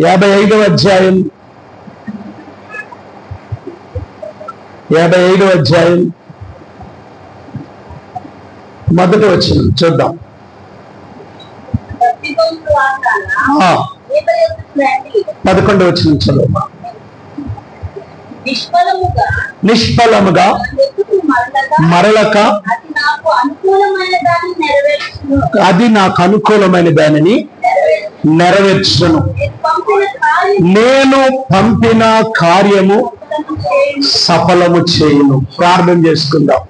55వ అధ్యాయం 55వ అధ్యాయం మొదటి వచనం చూద్దాం. 11వ వచనం చదువు. నిష్ఫలముగా మరలక అది నాకు అనుకూలమైన దానిని నెరవేర్చును. నేను పంపిన కార్యము సఫలము చేయును. ప్రార్థన చేసుకుందాం.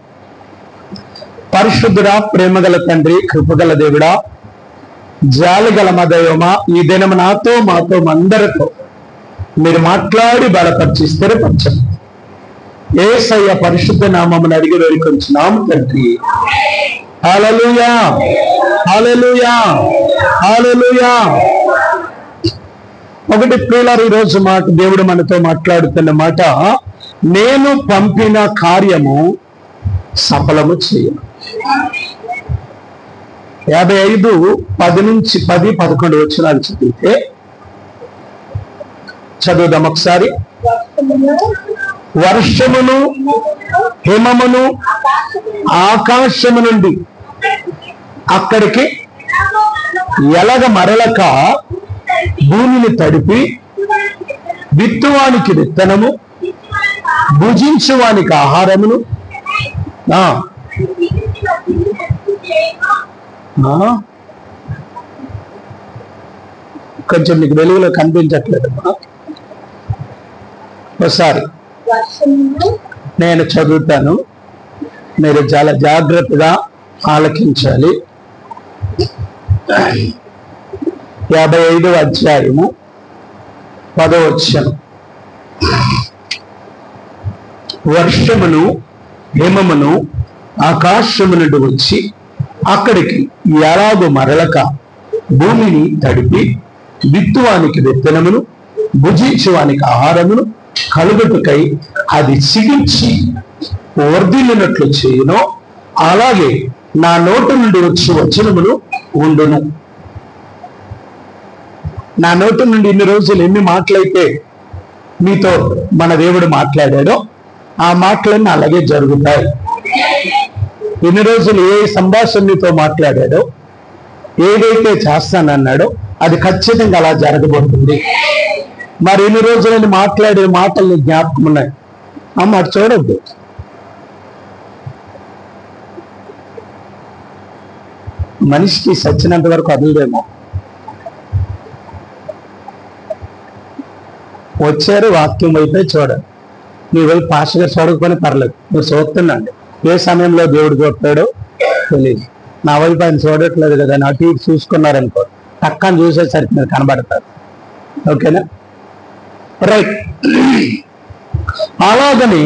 పరిశుద్ధుడా, ప్రేమగల తండ్రి, కృపగల దేవుడా, జాలిగల మా దైవమా, ఈ దినము నాతో మాతో అందరితో మీరు మాట్లాడి బలపరిచి స్థిరపరచండి. యేసయ్య పరిశుద్ధ నామమును అడిగి వేడుకొంచున్నాము తండ్రి. హల్లెలూయా, హల్లెలూయా, హల్లెలూయా. ఒకటి ప్రియులారా, ఈ రోజు మాట దేవుడు మనతో మాట్లాడుతున్న మాట, నేను పంపిన కార్యము సఫలము చేయను. 55:10-11 వచనాలు చదివితే చదువుదాం ఒకసారి. వర్షమును హిమమును ఆకాశము నుండి అక్కడికి ఎలగ మరలక భూమిని తడిపి విత్తువానికి విత్తనము, భుజించువానికి ఆహారమును కొంచెం మీకు వెలుగులో కనిపించట్లేదమ్మా. ఒకసారి నేను చదువుతాను, మీరు చాలా జాగ్రత్తగా ఆలకించాలి. 55వ అధ్యాయము 10వ వచనం. వర్షమును హిమమును ఆకాశము నుండి వచ్చి అక్కడికి ఎలాగో మరలక భూమిని తడిపి విత్తువానికి విత్తనమును, భుజించువానికి ఆహారమును కలుగుటకై అది చిగించి వర్ధిల్లినట్లు చేయునో అలాగే నా నోటి నుండి వచ్చి వచనములు ఉండును. నా నోటి నుండి ఇన్ని రోజులు ఎన్ని మాటలైతే మీతో మన దేవుడు మాట్లాడాడో ఆ మాటలన్నీ అలాగే జరుగుతాయి. ఇన్ని రోజులు ఏ సంభాషణ మీతో మాట్లాడాడో, ఏదైతే చేస్తానన్నాడో అది ఖచ్చితంగా అలా జరగబోతుంది. మరి ఇన్ని రోజులని మాట్లాడే మాటలు జ్ఞాపకం ఉన్నాయి. అమ్మ అటు చూడద్దు. మనిషికి సచ్చినంత వరకు వదలదేమో. వచ్చారు, వాక్యం వైపే చూడండి. మీ వైపు పాస్టర్ గారు చూడకపోయినా పర్లేదు, మీరు చూస్తున్నాండి. ఏ సమయంలో దేవుడు చూస్తాడో తెలియదు. నా వైపు ఆయన చూడట్లేదు కదా, నా టీవీ చూసుకున్నారనుకో, టక్కని చూసేసరికి మీరు కనబడతారు. ఓకేనా? రైట్. అలాగని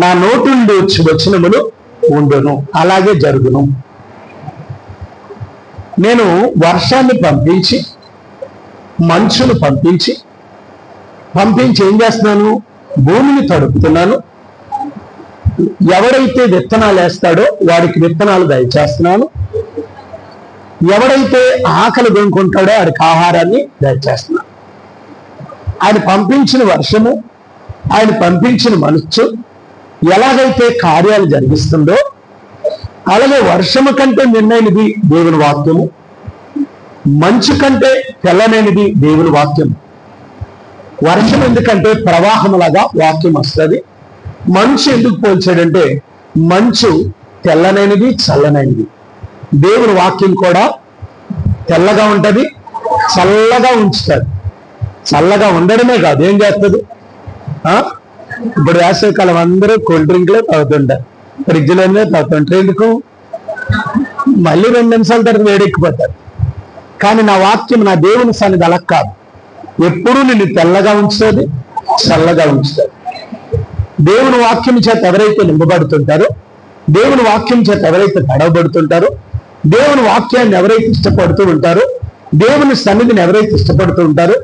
నా నోటి నుండి వచ్చి వచనములు ఉండును, అలాగే జరుగును. నేను వర్షాన్ని పంపించి మంచును పంపించి ఏం చేస్తున్నాను? భూమిని తడుపుతున్నాను. ఎవడైతే విత్తనాలు వేస్తాడో వాడికి విత్తనాలు దయచేస్తున్నాను. ఎవడైతే ఆకలి కొనుక్కుంటాడో వాడికి ఆహారాన్ని దయచేస్తున్నాను. ఆయన పంపించిన వర్షము, ఆయన పంపించిన మనస్సు ఎలాగైతే కార్యాలు జరిగిస్తుందో అలాగే వర్షము కంటే నిన్నైనది దేవుని వాక్యము, మంచు కంటే తెల్లనైనది దేవుని వాక్యము. వర్షం ఎందుకంటే ప్రవాహములాగా వాక్యం వస్తుంది. మంచు ఎందుకు పోల్చాడంటే మంచు తెల్లనైనది, చల్లనైనది. దేవుని వాక్యం కూడా తెల్లగా ఉంటది, చల్లగా ఉంచుతుంది. చల్లగా ఉండడమే కాదు, ఏం చేస్తుంది? ఇప్పుడు వేసవికాలం అందరూ కూల్ డ్రింక్లే తాగుతుంటారు, ఫ్రిడ్జ్లోనే తాగుతుంటారు. ఎందుకు? మళ్ళీ 2 నిమిషాల తర్వాత వేడెక్కిపోతారు. కానీ నా వాక్యం, నా దేవుని సన్నిధి అలా కాదు. ఎప్పుడూ నిన్ను తెల్లగా ఉంచుతుంది, చల్లగా ఉంచుతుంది. దేవుని వాక్యం చేత ఎవరైతే నింపబడుతుంటారో, దేవుని వాక్యం చేత ఎవరైతే తడవబడుతుంటారో, దేవుని వాక్యాన్ని ఎవరైతే ఇష్టపడుతూ ఉంటారో, దేవుని సన్నిధిని ఎవరైతే ఇష్టపడుతూ ఉంటారో,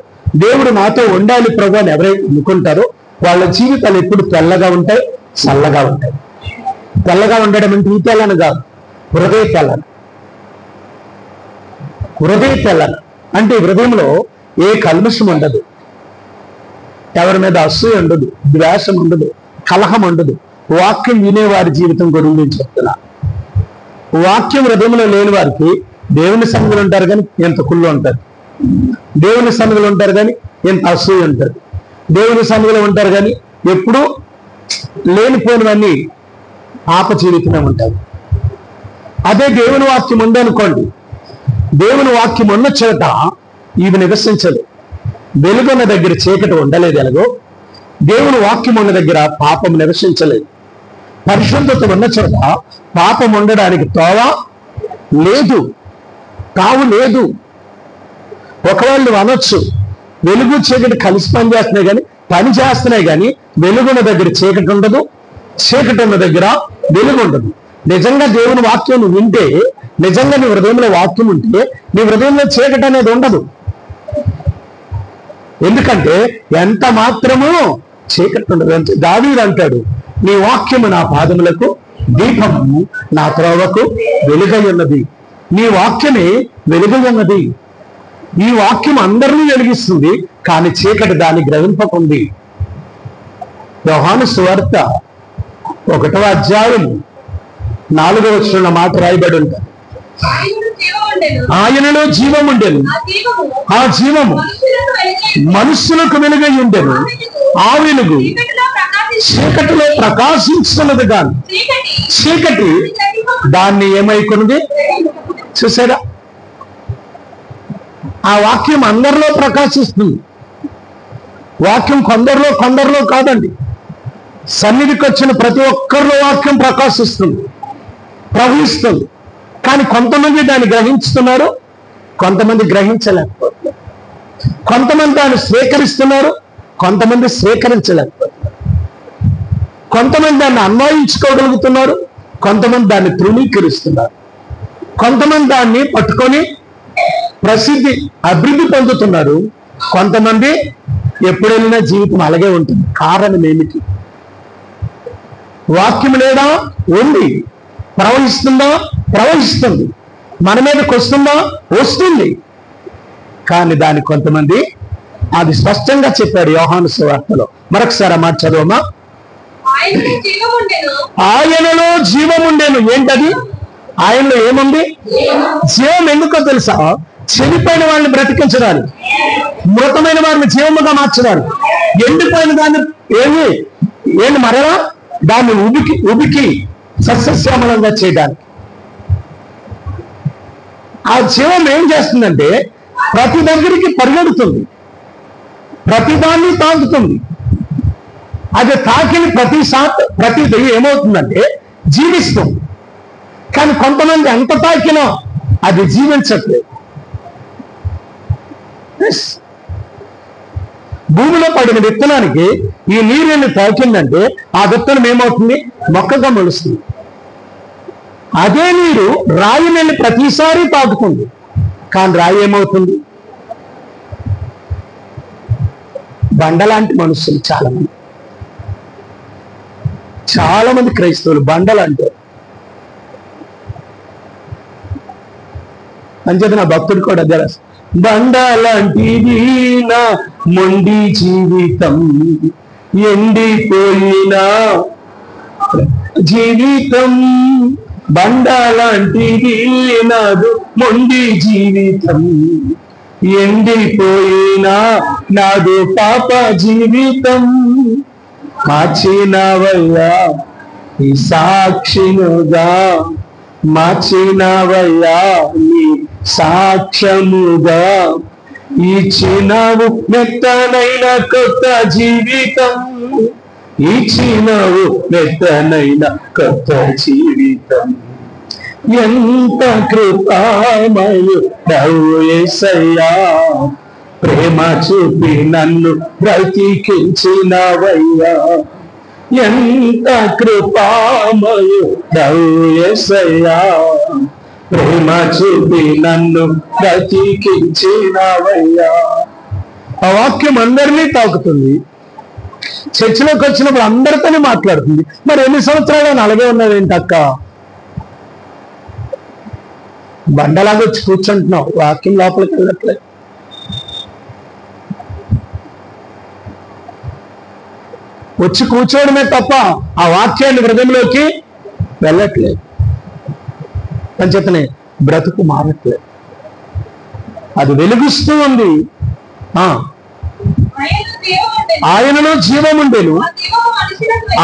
దేవుడు నాతో ఉండాలి ప్రభు అని ఎవరైతే అనుకుంటారో వాళ్ళ జీవితాలు ఎప్పుడు తెల్లగా ఉంటాయి, చల్లగా ఉంటాయి. తెల్లగా ఉండడం అంటే ఈ తెల్లని కాదు, హృదయ తెల్లని. హృదయ తెల్లని అంటే హృదయంలో ఏ కల్మషం ఉండదు, ఎవరి మీద అసూయ ఉండదు, ద్వేషం ఉండదు, కలహం ఉండదు. వాక్యం వినేవారి జీవితం గురించి నేను చెప్తున్నా. వాక్యం హృదయంలో లేని వారికి దేవుని సన్నిధిలో ఉంటారు కానీ ఎంత కుళ్ళు ఉంటారు, దేవుని సన్నిధిలో ఉంటారు కానీ ఎంత అసూయ ఉంటారు, దేవుని సన్నిధిలో ఉంటారు కానీ ఎప్పుడూ లేనిపోయినవన్నీ పాప జీవితమే ఉంటారు. అదే దేవుని వాక్యం ఉందనుకోండి, దేవుని వాక్యం ఉన్న చోట ఇవి నివసించదు. వెలుగున్న దగ్గర చీకటి ఉండలేదు. ఎలాగో దేవుని వాక్యం ఉన్న దగ్గర పాపం నివసించలేదు. పరిశుద్ధత ఉన్న చోట పాపం ఉండడానికి తోవ లేదు, తావు లేదు. ఒకవేళ నువ్వు అనొచ్చు, వెలుగు చీకటి కలిసి పని చేస్తున్నాయి కానీ వెలుగున్న దగ్గర చీకటి ఉండదు, చీకటి ఉన్న దగ్గర వెలుగు ఉండదు. నిజంగా దేవుని వాక్యం నువ్వు వింటే, నిజంగా నీ హృదయంలో వాక్యం ఉంటే నీ హృదయంలో చీకటి అనేది ఉండదు. ఎందుకంటే ఎంత మాత్రమూ చీకటి ఉండదు. దావీదు అంటాడు, నీ వాక్యము నా పాదములకు దీపము, నా త్రోవకు వెలుగై ఉన్నది. నీ వాక్యమే వెలుగై ఉన్నది. ఈ వాక్యం అందరినీ వెలిగిస్తుంది, కానీ చీకటి దాన్ని గ్రహింపకుంది. యోహాను సువార్త 1వ అధ్యాయము 4వ వచనం మాట రాయబడి ఉంటుంది, ఆయనలో జీవం ఉండెను, ఆ జీవము మనుషులకు వెలుగై ఉండెను, ఆ వెలుగు చీకటిలో ప్రకాశించున్నది కానీ చీకటి దాన్ని ఏమైకున్నది. చూసారా, ఆ వాక్యం అందరిలో ప్రకాశిస్తుంది. వాక్యం కొందరిలో కాదండి. సన్నిధికి వచ్చిన ప్రతి ఒక్కరిలో వాక్యం ప్రకాశిస్తుంది, ప్రవహిస్తుంది. కానీ కొంతమంది దాన్ని గ్రహించుతున్నారు, కొంతమంది గ్రహించలేకపోతున్నారు. కొంతమంది దాన్ని స్వీకరిస్తున్నారు, కొంతమంది స్వీకరించలేకపోతున్నారు. కొంతమంది దాన్ని అన్వయించుకోగలుగుతున్నారు, కొంతమంది దాన్ని తృణీకరిస్తున్నారు. కొంతమంది దాన్ని పట్టుకొని అభివృద్ధి పొందుతున్నారు, కొంతమంది ఎప్పుడు వెళ్ళినా జీవితం అలాగే ఉంటుంది. కారణం ఏమిటి? వాక్యం లేదా? ఉంది. ప్రవహిస్తుందా? ప్రవహిస్తుంది. మన మీదకి వస్తుందా? వస్తుంది. కానీ దాన్ని కొంతమంది, అది స్పష్టంగా చెప్పాడు యోహాను సువార్తలో. మరొకసారి మాట చదవమా. ఆయనలో జీవం ఉండేను. ఏంటది? ఆయనలో ఏముంది? జీవం. ఎందుకో తెలుసా? చనిపోయిన వారిని బ్రతికించడానికి, మృతమైన వారిని జీవముగా మార్చడానికి, ఎండిపోయిన దాన్ని ఏంటి మరలా దాన్ని ఉబికి సస్యశ్యామలంగా చేయడానికి. ఆ జీవం ఏం చేస్తుందంటే ప్రతి దగ్గరికి పరిగెడుతుంది, ప్రతిదాన్ని తాకుతుంది. అది తాకిన ప్రతి దయ్యం ఏమవుతుందంటే జీవిస్తుంది. కానీ కొంతమంది ఎంత తాకినా అది జీవించట్లేదు. భూమిలో పడిన విత్తనానికి ఈ నీరుని తాకిందంటే ఆ విత్తనం ఏమవుతుంది? మొక్కగా మొలుస్తుంది. అదే నీరు రాయి వెళ్ళి ప్రతిసారి తాకుతుంది, కానీ రాయి ఏమవుతుంది? బండలాంటి మనుషులు చాలా మంది క్రైస్తవులు బండలంటే. అంచేత నా భక్తుడు కూడా అదే రాశాడు, బండలాంటిది నా మొండి జీవితం, ఎండిపోయిన జీవితం. బండలాంటిది నాదు మొండి జీవితం, ఎండిపోయిన నాదు పాప జీవితం. మార్చినవయ్యా ఈ సాక్షినుగా, మార్చినవయ్యా నీ సాక్ష్యముగా, ఇచ్చినవు మెత్తనైన కొత్త జీవితం, ఇచ్చినవు మెత్తనైన కొత్త జీవితం. ఎంత కృపామయుడవు యేసయ్యా, ప్రేమ చూపి నన్ను బ్రతికించినవయ్యా. ఎంత కృపామయుడవు యేసయ్యా, ప్రేమ చూపి నన్ను బ్రతికించినవయ్యా. ఆ వాక్యం అందరినీ తాకుతుంది. చర్చిలోకి వచ్చినప్పుడు అందరితోనే మాట్లాడుతుంది. మరి ఎన్ని సంవత్సరాలు అలాగే ఉన్నదేంటి అక్క? బండలాగా వచ్చి కూర్చుంటున్నావు, వాక్యం లోపలికి వెళ్ళట్లేదు. వచ్చి కూర్చోవడమే తప్ప ఆ వాక్యాన్ని హృదయంలోకి వెళ్ళట్లేదు. అంచేతనే బ్రతుకు మారట్లేదు. అది వెలుగుస్తూ ఉంది. ఆయనలో జీవం ఉండేను,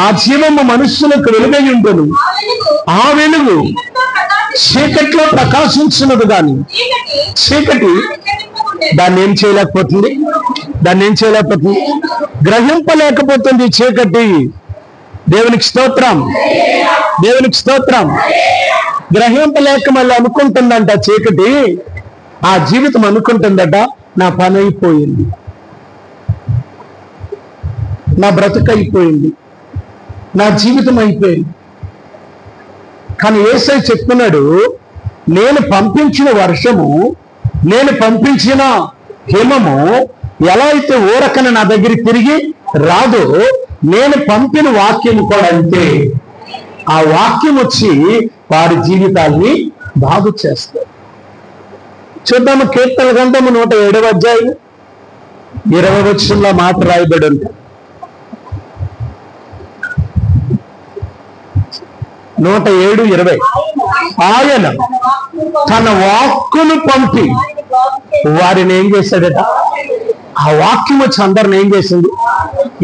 ఆ జీవము మనుష్యులకు వెలుగై ఉండెను. ఆ వెలుగు చీకట్లో ప్రకాశించినది కానీ చీకటి దాన్ని ఏం చేయలేకపోతుంది, గ్రహింపలేకపోతుంది చీకటి. దేవునికి స్తోత్రం, గ్రహింపలేక మళ్ళీ అనుకుంటుందంట చీకటి, ఆ జీవితం అనుకుంటుందట నా పని అయిపోయింది, నా బ్రతుకు అయిపోయింది, నా జీవితం అయిపోయింది. కానీ యేసయ్య చెప్తున్నాడు, నేను పంపించిన వర్షము, నేను పంపించిన హిమము ఎలా అయితే ఊరకన నా దగ్గరికి తిరిగి రాదో, నేను పంపిన వాక్యం కూడా అంతే. ఆ వాక్యం వచ్చి వారి జీవితాల్ని బాగు చేస్తారు. చూద్దాము, కీర్తన గ్రంథము 107వ అధ్యాయం 20వ వచనంలో మాట రాయబడి ఉంటుంది. 107:20 ఆయన తన వాక్కును పంపి వారిని ఏం చేశాడట? ఆ వాక్యం వచ్చి అందరిని ఏం చేసింది?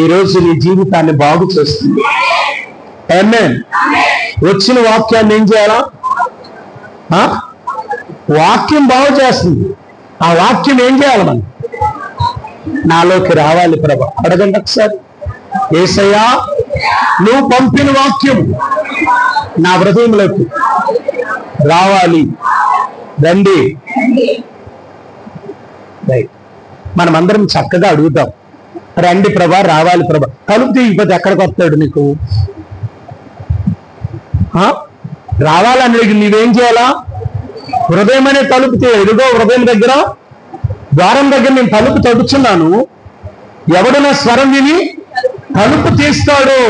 ఈరోజు నీ జీవితాన్ని బాగు చేస్తుంది. ఆమేన్. వచ్చిన వాక్యాన్ని ఏం చేయాలా? వాక్యం బాగు చేస్తుంది. ఆ వాక్యం ఏం చేయాలి? మనం నాలోకి రావాలి ప్రభు. అడగండి ఒకసారి, యేసయ్యా నువ్వు పంపిన వాక్యం నా హృదయంలోకి రావాలి, రండి. మనమందరం చక్కగా అడుగుతాం, రండి ప్రభా, రావాలి ప్రభా. తలుపు తీయకపోతే ఎక్కడికి వస్తాడు నీకు? రావాలని నీవేం చేయాలా? హృదయం అనే తలుపు తీయ. ఎదుగో హృదయం దగ్గర, ద్వారం దగ్గర నేను తలుపు తడుచున్నాను, ఎవడు నా స్వరం విని తలుపు తీస్తాడు,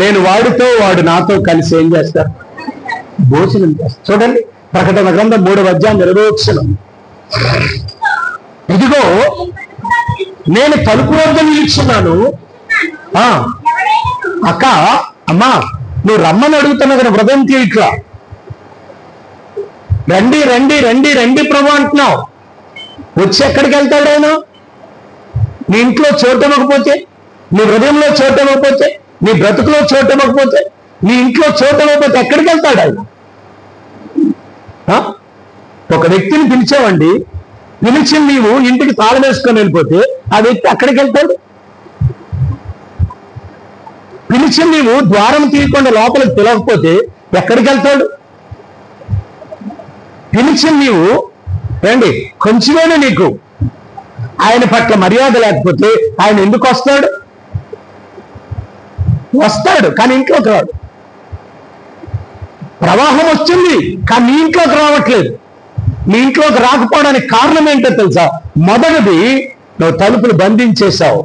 నేను వాడితో, వాడు నాతో కలిసి ఏం చేస్తారు? భోజనం చేస్తారు. చూడండి, ప్రకటన గ్రంథం 3వ అధ్యాయం 20వ వచనం. ఇదిగో నేను తలుపు వద్ద నిలుచున్నాను. అక్క, అమ్మా, నువ్వు రమ్మని అడుగుతున్నావు కదా, హృదయం తీయట్లా. రండి రండి రండి రండి ప్రభు అంటున్నావు. వచ్చి ఎక్కడికి వెళ్తాడు ఆయన? నీ ఇంట్లో చోటు ఇవ్వకపోతే, నీ హృదయంలో చోటు ఇవ్వకపోతే, నీ బ్రతుకులో చోటు ఇవ్వకపోతే, నీ ఇంట్లో చోటు ఇవ్వకపోతే ఎక్కడికి వెళ్తాడు ఆయన? ఒక వ్యక్తిని పిలిచావండి, పిలిచి నీవు ఇంటికి తాళం వేసుకొని వెళ్ళిపోతే ఆ వ్యక్తి ఎక్కడికి వెళ్తాడు? పిలిచి నీవు ద్వారం తీయకుండా లోపలికి పిలవకపోతే ఎక్కడికి వెళ్తాడు? పిలిచి నీవు రండి, కొంచెమైనా నీకు ఆయన పట్ల మర్యాద లేకపోతే ఆయన ఎందుకు వస్తాడు? వస్తాడు, కానీ ఇంట్లోకి రాడు. ప్రవాహం వచ్చింది, కానీ నీ ఇంట్లోకి రావట్లేదు. నీ ఇంట్లోకి రాకపోవడానికి కారణం ఏంటో తెలుసా? మొదటిది, నువ్వు తలుపులు బంధించేశావు,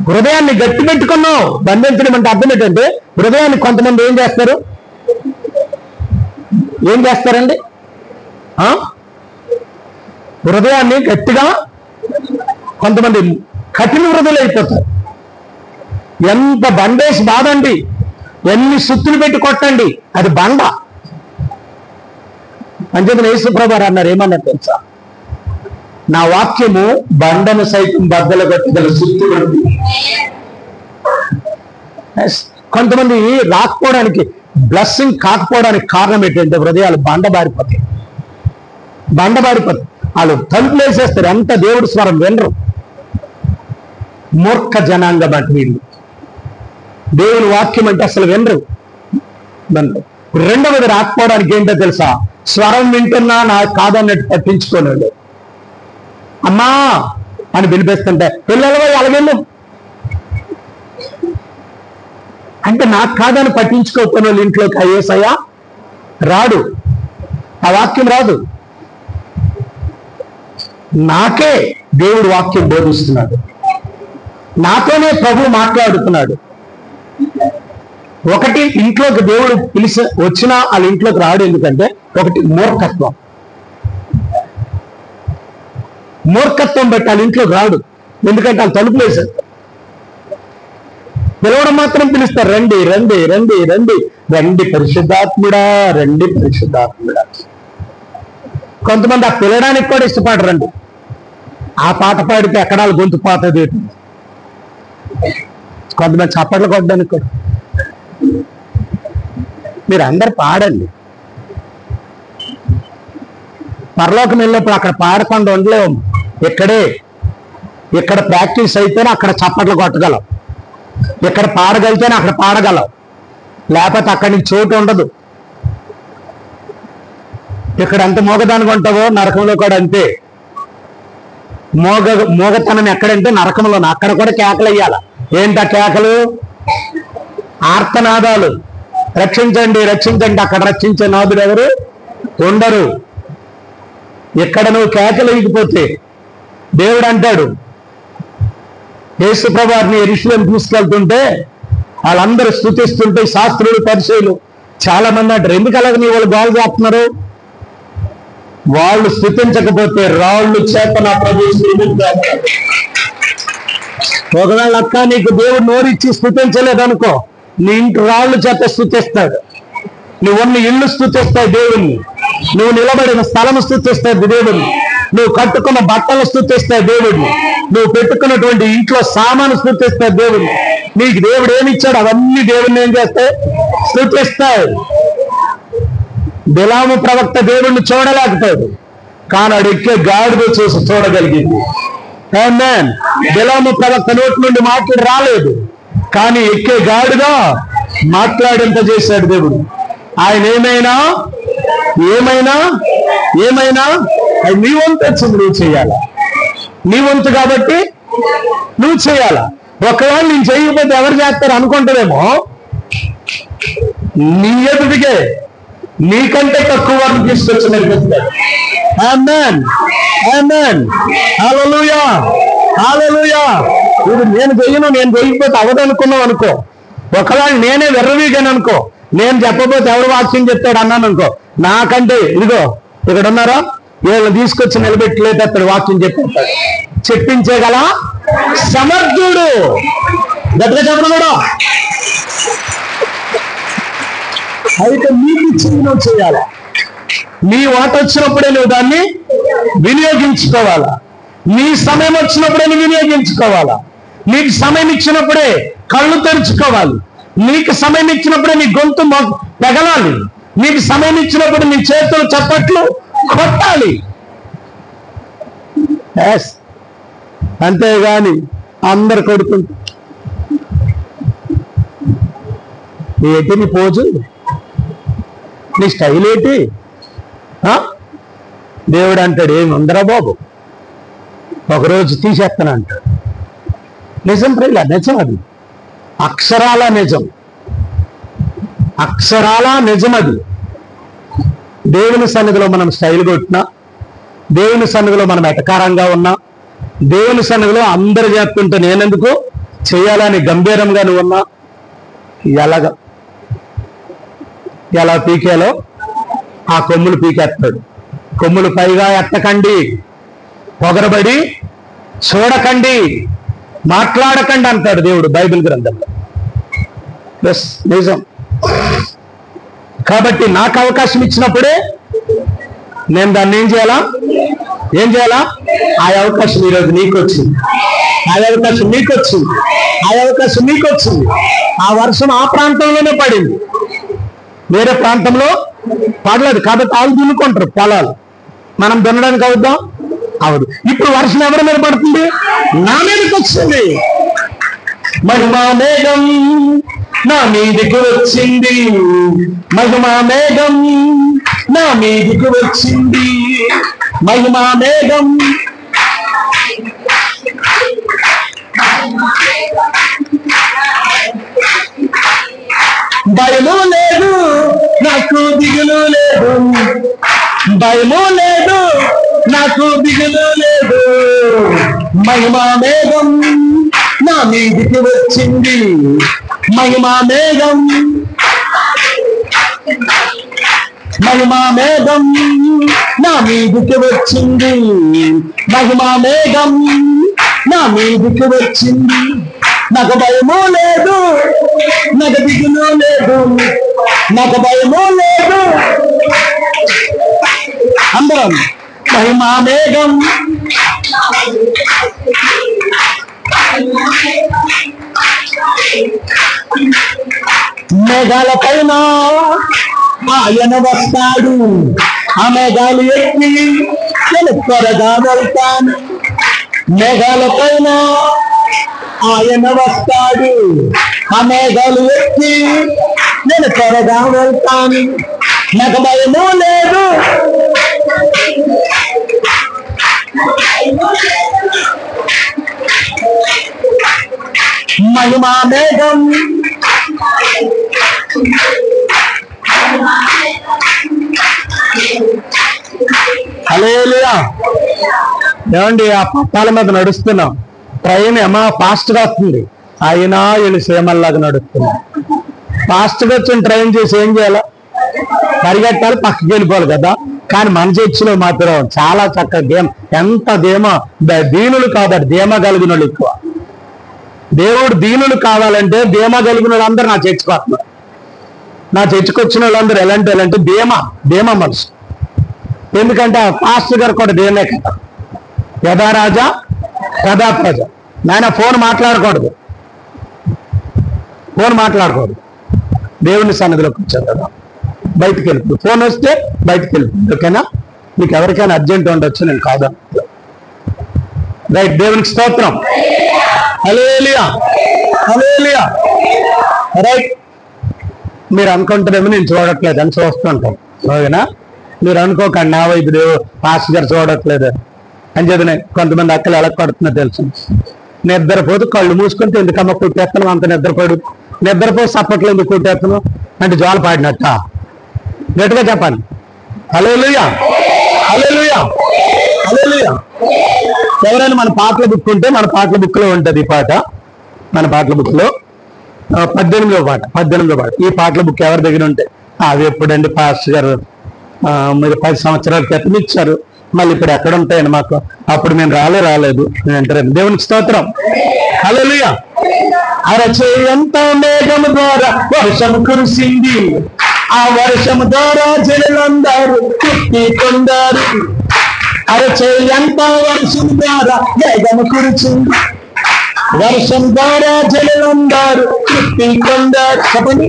హృదయాన్ని గట్టి పెట్టుకున్నావు. బంధించడం అంటే అర్థం ఏంటంటే, హృదయాన్ని కొంతమంది ఏం చేస్తారండి? హృదయాన్ని గట్టిగా, కొంతమంది కఠిన హృదయాలు అయిపోతారు. ఎంత బండేసి బాదండి, ఎన్ని సుత్తులు పెట్టి కొట్టండి, అది బండ అని చెప్పిన యేసుప్రభువారు అన్నారు. ఏమన్నారు తెలుసా? నా వాక్యము బండను సైతం బద్దలు కట్టగల సుత్తు. కొంతమంది రాకపోవడానికి, బ్లెస్సింగ్ కాకపోవడానికి కారణం ఏంటంటే హృదయాలు బండబారిపోతాయి. వాళ్ళు తలుపులు వేసేస్తారు, ఎంత దేవుడి స్వరం వినరు. మూర్ఖ జనాంగం అంటే వీళ్ళు. దేవుని వాక్యం అంటే అసలు వినరు. రెండవది, రాకపోవడానికి ఏంటో తెలుసా? స్వరం వింటున్నా నాకు కాదన్నట్టు పట్టించుకోలేడు. అమ్మా అని పిలిపిస్తుంటే పిల్లలు అలాగెళ్ళు అంటే నాకు కాదని పట్టించుకోకపోయిన వాళ్ళు ఇంట్లోకి యేసయ్య రాడు, ఆ వాక్యం రాదు. నాకే దేవుడు వాక్యం బోధిస్తున్నాడు, నాతోనే ప్రభు మాట్లాడుతున్నాడు. ఒకటి, ఇంట్లోకి దేవుడు పిలిచి వచ్చినా వాళ్ళ ఇంట్లోకి రాడు. ఎందుకంటే ఒకటి, మూర్ఖత్వం బట్టి వాళ్ళ ఇంట్లోకి రాడు. ఎందుకంటే వాళ్ళు తలుపులు వేశారు. పిలవడం మాత్రం పిలుస్తారు, రండి రండి రండి రండి రండి పరిశుద్ధాత్ముడా, రండి పరిశుద్ధాత్ముడా. కొంతమంది ఆ పిలవడానికి కూడా ఇష్టపడరండి. ఆ పాట పాడితే ఎక్కడాలు గొంతు పోతుంది. కొంతమంది చప్పట్లు కొట్టడానికి కూడా. మీరు అందరు పాడండి. పరలోకం వెళ్ళినప్పుడు అక్కడ పాడకుండా ఉండలేము. ఇక్కడ ప్రాక్టీస్ అయితేనే అక్కడ చప్పట్లు కొట్టగలం. ఇక్కడ పాడగలితేనే అక్కడ పాడగలం, లేకపోతే అక్కడి నుంచి చోటు ఉండదు. ఇక్కడ ఎంత మోగదానికి ఉంటావో నరకంలో కూడా అంతే. మోగతనం ఎక్కడంటే నరకంలో. అక్కడ కూడా కేకలు వేయాల. ఏంటా కేకలు? ఆర్తనాదాలు. రక్షించండి రక్షించండి. అక్కడ రక్షించే నాదుడు ఎవరు ఉండరు. ఇక్కడ నువ్వు కేకలు వేయకపోతే దేవుడు అంటాడు, యేసు ప్రభువుని యెరూషలేము తీసుకెళ్తుంటే వాళ్ళందరూ స్తుతిస్తుంటే శాస్త్రులు పరిచయులు చాలా మంది అంటారు, ఎందుకు అలాగ నీ వాళ్ళు గోల చేస్తున్నారు? వాళ్ళు స్తుతించకపోతే రాళ్ళు చేత నా ప్రభువు. ఒకవేళ అక్క నీకు దేవుడు నోరిచ్చి స్తుతించలేదనుకో, నీ ఇంటి రాళ్ళు చేత స్తుతిస్తాడు. నువ్వున్న ఇళ్ళు స్తుతిస్తాయి దేవుణ్ణి. నువ్వు నిలబడిన స్థలం స్తుతిస్తాయి దేవుణ్ణి. నువ్వు కట్టుకున్న బట్టలు స్తుతిస్తాయి దేవుడిని. నువ్వు పెట్టుకున్నటువంటి ఇంట్లో సామాను స్తుతిస్తాయి దేవుడిని. నీకు దేవుడు ఏమిచ్చాడు అవన్నీ దేవుడిని ఏం చేస్తాయి? స్తుతిస్తాయి. బిలాము ప్రవక్త దేవుడిని చూడలేకపోయాడు, కానీ ఆడు ఎక్కే గాడిద చూసి చూడగలిగింది. ఆమేన్. బిలాము ప్రవక్త నోటి నుండి మాట్లాడి రాలేదు, కానీ ఎక్కే గాడిద మాట్లాడేంత చేశాడు దేవుడు. ఆయన ఏమైనా ఏమైనా ఏమైనా అది నీ వంతు వచ్చింది, నువ్వు చేయాలా. నీ వంతు కాబట్టి నువ్వు చేయాలా. ఒకవేళ నేను చేయకపోతే ఎవరు చేస్తారు అనుకుంటారేమో, నీ ఎదుటికే నీకంటే తక్కువ వారిని తీసుకొచ్చి నేర్పిస్తాడు. ఆమేన్ ఆమేన్ హల్లెలూయా హల్లెలూయా. ఇది నేను చేయకపోతే అవదనుకున్నావు అనుకో. ఒకవేళ నేనే వెర్రవీగాను అనుకో, నేను చెప్పబోతే ఎవరు వాక్యం చెప్తాడు అన్నాను అనుకో, నాకంటే ఇదిగో ఇక్కడ ఉన్నారా వీళ్ళని తీసుకొచ్చి నిలబెట్టలేదు అతడు వాక్యం చెప్పేస్తాడు. చెప్పించేగల సమర్థుడు. గట్టిగా చెప్పడం కూడా. అయితే నీకు ఇచ్చింది నువ్వు చేయాలా. నీ వాట వచ్చినప్పుడే నువ్వు దాన్ని వినియోగించుకోవాలా. నీ సమయం వచ్చినప్పుడే నువ్వు వినియోగించుకోవాలా. నీకు సమయం ఇచ్చినప్పుడే కళ్ళు తెరుచుకోవాలి. నీకు సమయం ఇచ్చినప్పుడే నీ గొంతు పెగలాలి. నీకు సమయం ఇచ్చినప్పుడు నీ చేతులు చప్పట్లు కొట్టాలి. అంతేగాని అందరు కొడుకుంటూ ఏంటి నీ పోజు, నీ స్టైల్ ఏంటి? దేవుడు అంటాడు, ఏమి ఉందరా బాబు, ఒకరోజు తీసేస్తాను అంటాడు. నిజం ప్రియుల, నిజం. అది అక్షరాల నిజం, అక్షరాల నిజం. అది దేవుని సన్నిధిలో మనం స్టైల్ కొట్టినా, దేవుని సన్నిధిలో మనం ఎటకారంగా ఉన్నా, దేవుని సన్నిధిలో అందరు చేస్తుంటే నేనెందుకు చేయాలని గంభీరంగా నువ్వు ఉన్నా, ఎలా పీకేలో ఆ కొమ్ములు పీకేస్తాడు. కొమ్ములు పైగా ఎత్తకండి, పొగరబడి చూడకండి, మాట్లాడకండి అంటాడు దేవుడు బైబిల్ గ్రంథంలో. నిజం. కాబట్టి నాకు అవకాశం ఇచ్చినప్పుడే నేను దాన్ని ఏం చేయాలా? ఆ అవకాశం ఈరోజు నీకు వచ్చింది, ఆ అవకాశం నీకు వచ్చింది, ఆ అవకాశం నీకు వచ్చింది. ఆ వర్షం ఆ ప్రాంతంలోనే పడింది, వేరే ప్రాంతంలో పడలేదు. కాబట్టి వాళ్ళు దున్నుకుంటారు పొలాలు, మనం దున్నడానికి అవుద్దాం అవదు. ఇప్పుడు వర్షం ఎవరి మీద పడుతుంది? నా మీదకి వచ్చింది. మహిమా మేఘం నా మీదికి వచ్చింది, మహిమా మేఘం నా మీదికి వచ్చింది, మహిమా మేఘం. భయము లేదు నాకు, దిగులు లేదు, భయము లేదు నాకు, దిగులు లేదు. మహిమా మేఘం నా మీదికి వచ్చింది, మహిమా మేఘం, మహిమా మేఘం నా మీదికి వచ్చింది, మహిమా మేఘం నా మీదికి వచ్చింది. నాకు భయమో లేదు, నాకు దిగులు లేదు, నాకు భయమో లేదు. అందరం మహిమా మేఘం మేఘాల పైన ఆయన వస్తాడు. ఆ మేఘాలు ఎక్కి నేను త్వరగా వెళ్తాను. మేఘాల పైన ఆయన వస్తాడు. ఆ మేఘాలు ఎక్కి నేను త్వరగా వెళ్తాను. నాకు భయమో లేదు, మహిమా మేఘం హల్లెలూయా. ఏమండి, ఆ పట్టాల మీద నడుస్తున్నాం. ట్రైన్ ఏమో ఫాస్ట్ గా వస్తుంది, అయినా వీళ్ళు సేమల్లాగా నడుస్తున్నాం. ఫాస్ట్ గా వచ్చిన ట్రైన్ చేసి ఏం చేయాలి? పరిగెట్టాలి, పక్కకి వెళ్ళిపోవాలి కదా. కానీ మన చర్చిలో మాత్రం చాలా చక్కగా ఎంత ధీమా, దీనులు కాదట, ధీమా కలిగిన వాళ్ళు ఎక్కువ. దేవుడు దీనులు కావాలంటే ధీమా కలిగిన వాళ్ళందరూ నా చర్చికి వస్తున్నారు. నా చర్చికి వచ్చిన వాళ్ళందరూ ఎలాంటి ధీమా మనసు. ఎందుకంటే పాస్టర్ గారు కూడా ధీమే కదా. యథా రాజా యథా ప్రజ. నాయన ఫోన్ మాట్లాడకూడదు, దేవుని సన్నిధిలోకి వచ్చారు కదా, బయటికి వెళ్ళిపో. ఫోన్ వస్తే బయటికి వెళ్ళిపో. ఓకేనా? మీకు ఎవరికైనా అర్జెంట్ ఉండొచ్చు, నేను కాదా. రైట్, దేవునికి స్తోత్రం. హల్లెలూయా, హల్లెలూయా. రైట్, మీరు అనుకుంటారేమో నేను చూడట్లేదు అని చూస్తుంటాను. ఓకేనా? మీరు అనుకోకండి నా వైపు దేవుడు పాస్టర్ గారు చూడట్లేదు అని చెప్పిన కొంతమంది అక్కలు ఎలా కొడుతున్నా తెలుసు. నిద్రపోతూ కళ్ళు మూసుకుంటే ఎందుకమ్మా కుట్టేస్తున్నాం, అంత నిద్రపోయి సప్పట్లు ఎందుకు కుట్టేస్తున్నాం అంటే జోల పాడినట్ట. గట్టిగా చెప్పండి. హల్లెలూయా, హల్లెలూయా, హల్లెలూయా. ఎవరైనా మన పాటల బుక్ ఉంటే మన పాటల బుక్ లో ఉంటుంది ఈ పాట. మన పాటల బుక్ లో 18వ పాట. ఈ పాటల బుక్ ఎవరి దగ్గర ఉంటే అవి ఎప్పుడండి పాస్టర్ గారు మీరు 10 సంవత్సరాల క్రితం ఇచ్చారు, మళ్ళీ ఇప్పుడు ఎక్కడ ఉంటాయండి మాకు? అప్పుడు మేము రాలేదు అంటారండి. దేవునికి స్తోత్రం. హల్లెలూయా. అరచేయంత మేఘము ద్వారా వర్షము కురిసింది, ఆ వర్షము ద్వారా జనులందరూ తృప్తి పొందారు. అరచేయంత వర్షం ద్వారా మేఘము కురిసింది, వర్షం ద్వారా జనులందరూ తృప్తి పొందారు. చెప్పండి.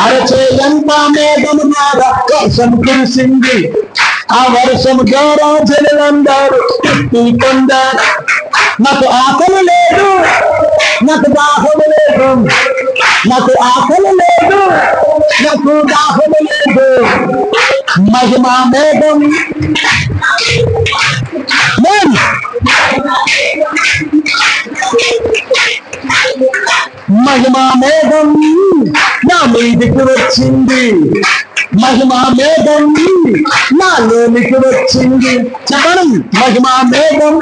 అరచేయంత మేఘము ద్వారా వర్షం కురిసింది, ఆ వర్షం ద్వారా జనులందరూ తృప్తి పొందారు. నాకు ఆకలి లేదు, నాకు దాహము లేదు, నాకు ఆకలి లేదు, నాకు దాహము లేదు. మహిమా మేఘం మహిమా మేఘం నా మీదికి వచ్చింది, మహిమా మేఘం నాలోనికి వచ్చింది. చెప్పండి. మహిమా మేఘం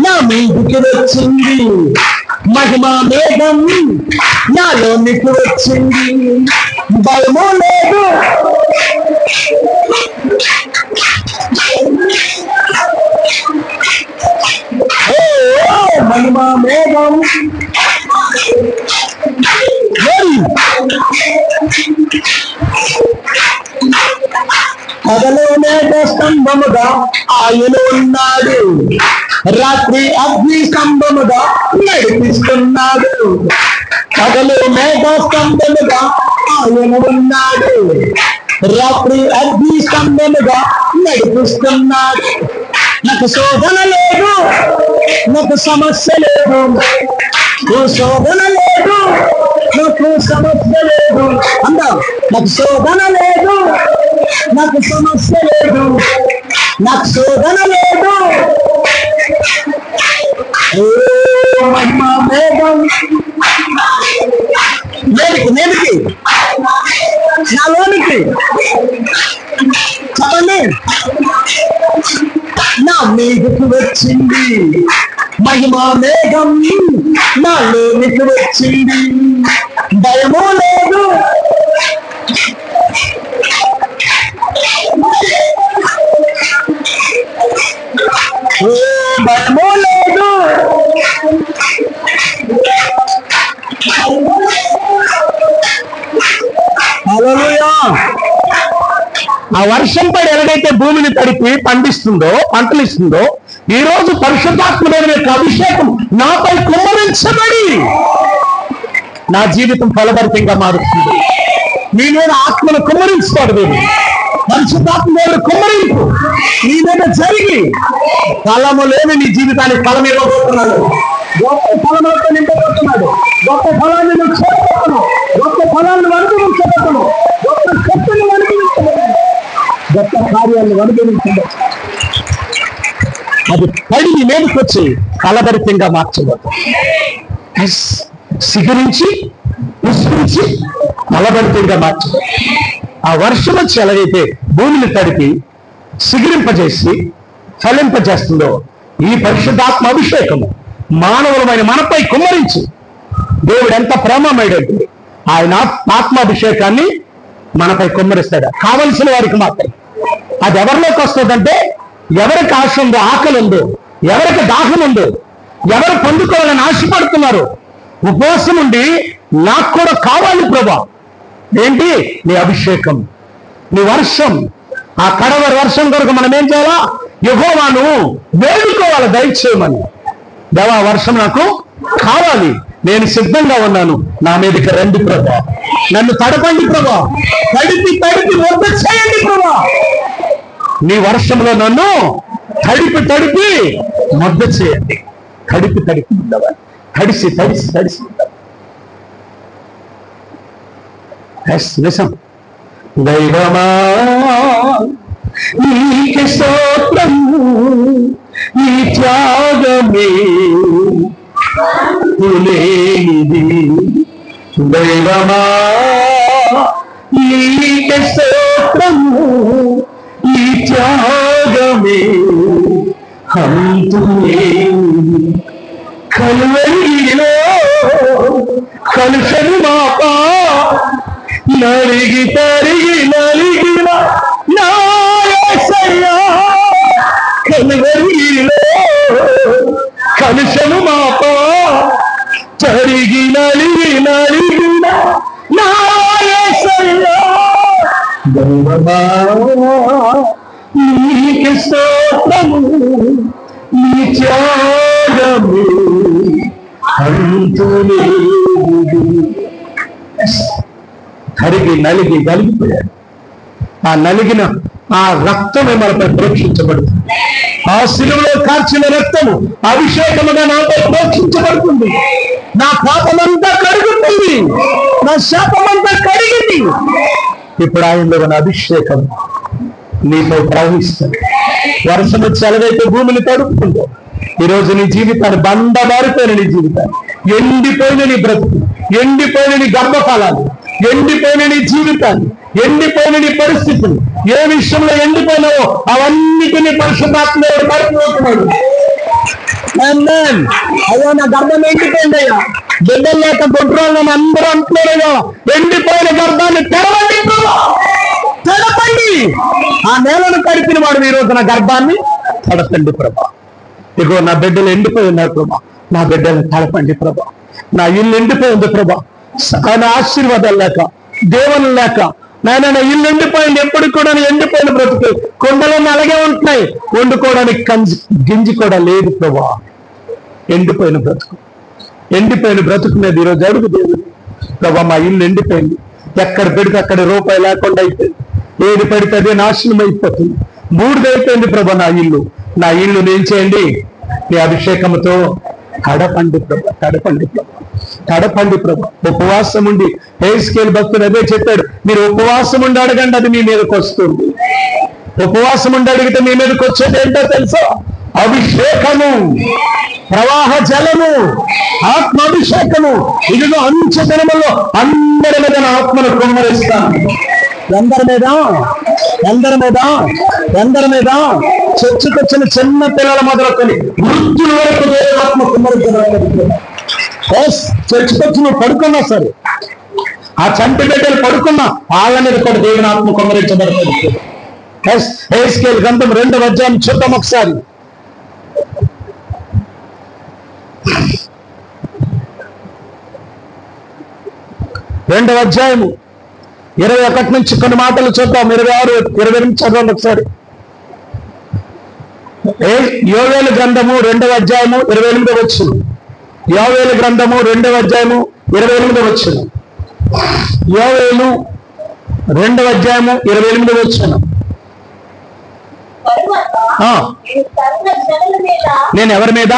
నా మీదికి వచ్చింది, మహిమా మేఘం నాలోనికి వచ్చింది. భయము లేదు, మహిమా మేఘం పగలు మేఘ స్తంభముగా ఆయన ఉన్నాడు, రాత్రి అగ్ని స్తంభముగా నడిపిస్తున్నాడు. పగలు మేఘ స్తంభముగా ఆయన ఉన్నాడు, రాత్రి అగ్ని స్తంభముగా నడిపిస్తున్నాడు. నాకు శోధన లేదు, నాకు సమస్య లేదు, శోధన లేదు, నాకు సమస్య లేదు. అందా, నాకు శోధన లేదు, నాకు సమస్య లేదు, నాకు శోధన లేదు. మహిమా మేఘం నేనికి నాలోనికి. చెప్పండి. నా మీదకి వచ్చింది, మహిమా మేఘం నాలోనికి వచ్చింది. భయము లేదు, భయము లేదు, ఆ వర్షం పడి ఎలాగైతే భూమిని తడిపి పండిస్తుందో, పంటలు ఇస్తుందో, ఈ రోజు పరిశుద్ధాత్మమైన యొక్క అభిషేకం నాపై కుమ్మరించబడి నా జీవితం ఫలభరితంగా మారుతుంది. నీ మీద ఆత్మను కుమ్మరించుతాడు. మీరు పరిశుద్ధాత్మ దేవుడు కుమ్మరింపు నీ మీద జరిగి ఫలము లేని నీ జీవితానికి ఫలం ఇవ్వబోతున్నాడు. గొప్ప ఫలములతో నింపబోతున్నాడు. గొప్ప ఫలాన్ని నువ్వు చేరుకోను, గొప్ప ఫలాన్ని అనుభవించబోతున్నావు, గొప్ప శక్తిని అనుభవించబోతున్నావు, గొప్ప కార్యాలను అనుభవించబోతున్నావు. అది పడి నీ మీదకి వచ్చి ఫలభరితంగా మార్చబోతుంది. సిగురించి పుష్పించి ఫలభరితంగా మార్చబోతుంది. ఆ వర్షం వచ్చి ఎలాగైతే భూమిని తడిపి సిగిరింపజేసి ఫలింపజేస్తుందో, ఈ పరిశుద్ధాత్మ అభిషేకము మానవులమైన మనపై కుమ్మరించి దేవుడు ఎంత ప్రేమమయుడంటే ఆయన ఆత్మాభిషేకాన్ని మనపై కుమ్మరిస్తాడు. కావలసిన వారికి మాత్రం. అది ఎవరిలోకి వస్తుందంటే ఎవరికి ఆశ ఉందో, ఆకలి ఉందో, ఎవరికి దాహం ఉందో, ఎవరు పొందుకోవాలని ఆశపడుతున్నారు, ఉపవాసం ఉండి నాకు కూడా కావాలి ప్రభా, ఏంటి నీ అభిషేకం, నీ వర్షం, ఆ కడవరి వర్షం కొరకు మనం ఏం చేయాలా? యెహోవాను వేడుకోవాలి, దయచేయమని. దేవా వర్షం నాకు కావాలి, నేను సిద్ధంగా ఉన్నాను, నా మీదకి రండి ప్రభా, నన్ను తడపండి ప్రభా, తడిపి తడిపి వద్ద చేయండి ప్రభా, నీ వర్షంలో నన్ను తడిపి తడిపి వద్ద చేయండి. తడిపి తడిపి ఉండవాలి, తడిసి తడిసి తడిసి ఉండాలి. నిజం. దైవమా నీకే స్తోత్రం, నీ త్యాగమే లేనిది. దైవమా నీకే స్తోత్రం, నీ త్యాగమే హంతులేనిది. కలువరిలో కలుషను మాపా, నలిగి తరిగి నలిగిన నా యేసయ్యా, కలువరిలో కలుషను మాపా, తరిగి నలిగి నలిగిన నా యేసయ్యా. దైవమా నీకే స్తోత్రము, నీ త్యాగమే అంతులేనిది. కరిగి నలిగి నలిగిపోయాడు. ఆ నలిగిన ఆ రక్తమే మనపై ప్రోక్షించబడుతుంది. ఆ శిలువలో కార్చిన రక్తము అభిషేకముగా నాపై ప్రోక్షించబడుతుంది. నా పాపమంతా కరుగుతుంది, నా శాపమంతా కరిగింది. ఇప్పుడు ఆయనలో ఉన్న అభిషేకం నీపై ప్రవహిస్తుంది. వర్షం వచ్చి ఎలాగైతే భూమిని తడుపుతుందో, ఈరోజు నీ జీవితాన్ని బండబారిపోయిన నీ జీవితాన్ని, ఎండిపోయిన నీ బ్రతుకు, ఎండిపోయిన నీ గర్భఫలాలు, ఎండిపోయిన నీ జీవితాన్ని, ఎండిపోయిన నీ పరిస్థితులు, ఏ విషయంలో ఎండిపోయినావో అవన్నిటినీ పరిశుద్ధాత్మ పరిపోతున్నాడు. అయ్యో నా గర్భం ఎండిపోయిందయ్యా, బిడ్డలు లేక గొడ్రాలను అందరూ అంటున్నారయ్యా, ఎండిపోయిన గర్భాన్ని తెరవండి, తడపండి. ఆ నేలను తడిపిన వాడు ఈ రోజు నా గర్భాన్ని తడపండి ప్రభా. ఇగో నా బిడ్డలు ఎండిపోయి ఉన్నారు ప్రభా, నా బిడ్డలు తడపండి ప్రభా. నా ఇల్లు ఎండిపోయింది ప్రభా, ఆయన ఆశీర్వాదాలు లేక, దేవుని లేక నాయన నా ఇల్లు ఎండిపోయింది. ఎప్పటికి కూడా ఎండిపోయిన బ్రతుకు, కొండలన్నీ అలాగే ఉంటున్నాయి, వండుకోవడానికి గింజి కూడా లేదు ప్రభా. ఎండిపోయిన బ్రతుకు, ఎండిపోయిన బ్రతుకు మీద ఈరోజు అడుగు దేవుడు ప్రభా, మా ఇల్లు ఎండిపోయింది, ఎక్కడ పెడితే అక్కడ రూపాయి లేకుండా అయిపోయింది, ఏది పడితే అదే నాశనం అయిపోతుంది, బూడిదైపోయింది ప్రభా నా ఇల్లు. నా ఇల్లు నేను చేయండి, నీ అభిషేకంతో తడపండి ప్రభా, తడపండి ప్రభా, తడపండి ప్రభా. ఉపవాసం ఉండి హెజ్కేలు భక్తుడు అదే చెప్పాడు, మీరు ఉపవాసం ఉండి అడగండి, అది మీ మీదకి వస్తుంది. ఉపవాసం ఉండి అడిగితే మీ మీదకి వచ్చేది ఏంటో తెలుసా? అభిషేకము, ప్రవాహ జలము, ఆత్మాభిషేకము. ఇదిగో అంచె దినములో అందరి మీద ఆత్మను కుమ్మరిస్తాను. ఎందరి మీద? ఎందరి మీద? ఎందరి మీద? చర్చకొచ్చిన చిన్న పిల్లల మొదలుకొని వృద్ధుల వరకు ఆత్మ కుమ్మరించబడుతుంది. చర్చకొచ్చి నువ్వు పడుకున్నా సరే, ఆ చంటి బిడ్డలు పడుకున్నా వాళ్ళ మీద కూడా దేవుని ఆత్మ కుమ్మరించబడుతుంది. హెజ్కేలు గ్రంథం 2వ అధ్యాయం చూద్దాం ఒకసారి. 2వ అధ్యాయము 21 నుంచి కొన్ని మాటలు చూద్దాం. 26, 28 చదవండి ఒకసారి. యోవేలు గ్రంథము 2వ అధ్యాయము 28వ వచనం. యోవేలు గ్రంథము 2వ అధ్యాయము 28వ వచనం. యోవేలు 2వ అధ్యాయము 28వ వచనం. నేను ఎవరి మీద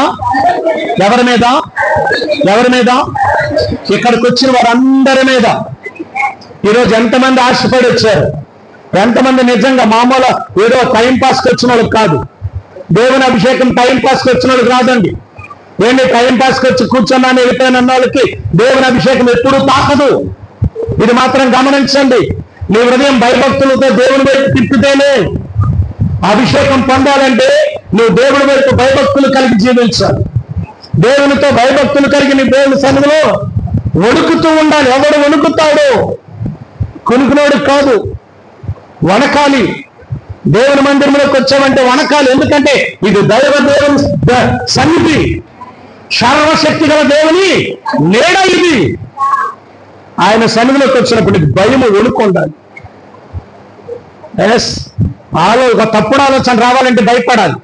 ఇక్కడికి వచ్చిన వారందరి మీద. ఈరోజు ఎంతమంది ఆశపడి వచ్చారు? ఎంతమంది నిజంగా మామూలు ఏదో టైం పాస్కి వచ్చిన వాళ్ళకి కాదు. దేవుని అభిషేకం టైం పాస్కి వచ్చిన వాళ్ళకి రాదండి. ఏంటి టైం పాస్కి వచ్చి కూర్చున్నాను వెళ్ళిపోయిన వాళ్ళకి దేవుని అభిషేకం ఎప్పుడూ తాకదు. ఇది మాత్రం గమనించండి. నీ హృదయం భయభక్తులతో దేవుని వైపు తిప్పితేనే అభిషేకం పొందాలంటే నువ్వు దేవుని వైపు భయభక్తులు కలిగి జీవించాలి. దేవునితో భయభక్తులు కలిగి నీ దేవుని సన్నిధిలో వణుకుతూ ఉండాలి. ఎవడు వణుకుతాడు? కొనుక్కునోడు కాదు, వణకాలి. దేవుని మందిరంలోకి వచ్చామంటే వణకాలి. ఎందుకంటే ఇది దేవుని సన్నిధి, సర్వశక్తి గల దేవుని నీడ. ఇది ఆయన సన్నిధిలోకి వచ్చినప్పుడు భయము వణుకుండాలి. ఒక తప్పుడు ఆలోచన రావాలంటే భయపడాలి.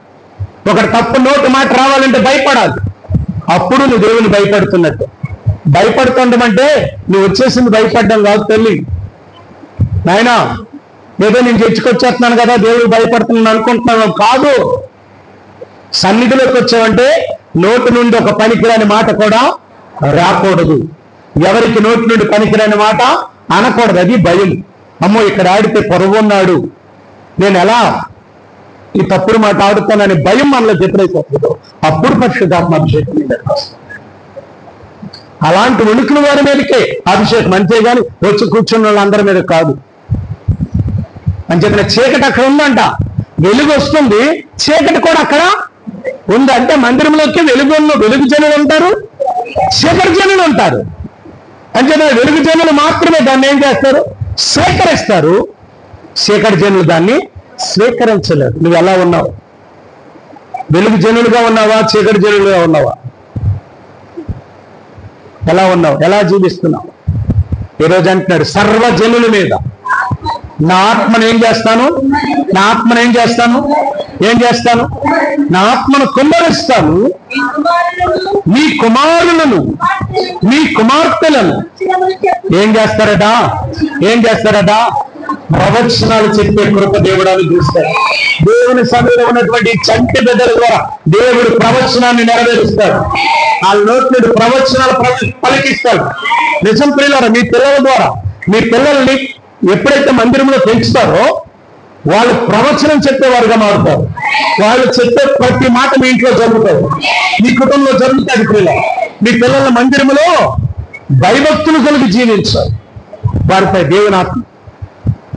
ఒక తప్పు నోటు మాట రావాలంటే భయపడాలి. అప్పుడు నువ్వు దేవుని భయపడుతున్నట్టు. భయపడుతుండమంటే నువ్వు వచ్చేసింది భయపడ్డం కాదు తల్లి. నాయనా ఏదో నేను చర్చకొచ్చేస్తున్నాను కదా దేవుడు భయపడుతున్నాను అనుకుంటున్నాను కాదు. సన్నిధిలోకి వచ్చావంటే నోటి నుండి ఒక పనికిరాని మాట కూడా రాకూడదు. ఎవరికి నోటి నుండి పనికిరాని మాట అనకూడదు. అది భయం. అమ్మో ఇక్కడ ఆడితే పొరవున్నాడు, నేను ఎలా ఈ తప్పుడు మాట ఆడుతానని భయం మనలో ఎప్పుడైపోతుందో అప్పుడు పరిశుద్ధాత్మ అభిషేకం మీదకి వస్తుంది. అలాంటి వణుకుల వారి మీదకే అభిషేకం, అంతేగాని వచ్చి కూర్చున్న వాళ్ళందరి మీద కాదు. అంచేతనే చీకటి అక్కడ ఉందంట, వెలుగు వస్తుంది. చీకటి కూడా అక్కడ ఉంది. అంటే మందిరంలోకి వెలుగు జనులు ఉంటారు, చీకటి జనులు ఉంటారు. అంచేతనే వెలుగు జనులు మాత్రమే దాన్ని ఏం చేస్తారు? స్వీకరిస్తారు. చీకటి జనులు దాన్ని స్వీకరించలేరు. నువ్వు ఎలా ఉన్నావు? వెలుగు జనులుగా ఉన్నావా, చీకటి జనులుగా ఉన్నావా? ఎలా ఉన్నావు? ఎలా జీవిస్తున్నావు? ఈరోజు అంటున్నాడు సర్వజనుల మీద నా ఆత్మను ఏం చేస్తాను? నా ఆత్మను ఏం చేస్తాను? నా ఆత్మను కుమ్మరిస్తాను. మీ కుమారులను మీ కుమార్తెలను ఏం చేస్తారట? ప్రవచనాలు చెప్పే కృప దేవుడు అనుగ్రహిస్తాడు. దేవుని సన్నిధిలో ఉన్నటువంటి చంటి బిడ్డల ద్వారా దేవుడు ప్రవచనాన్ని నెరవేరుస్తాడు. వాళ్ళ నోటి ప్రవచనాలు పలికిస్తాడు. నిజం ప్రియులారా, మీ పిల్లల ద్వారా మీ పిల్లల్ని ఎప్పుడైతే మందిరంలో పెంచుతారో వాళ్ళు ప్రవచనం చెప్పేవారుగా మారుతారు. వాళ్ళు చెప్పే ప్రతి మాట మీ ఇంట్లో జరుగుతుంది, మీ కుటుంబంలో జరుగుతుంది. ప్రియులారా, మీ పిల్లల మందిరంలో భయభక్తులు కలిగి జీవించాలి. వారిపై దేవుని ఆత్మ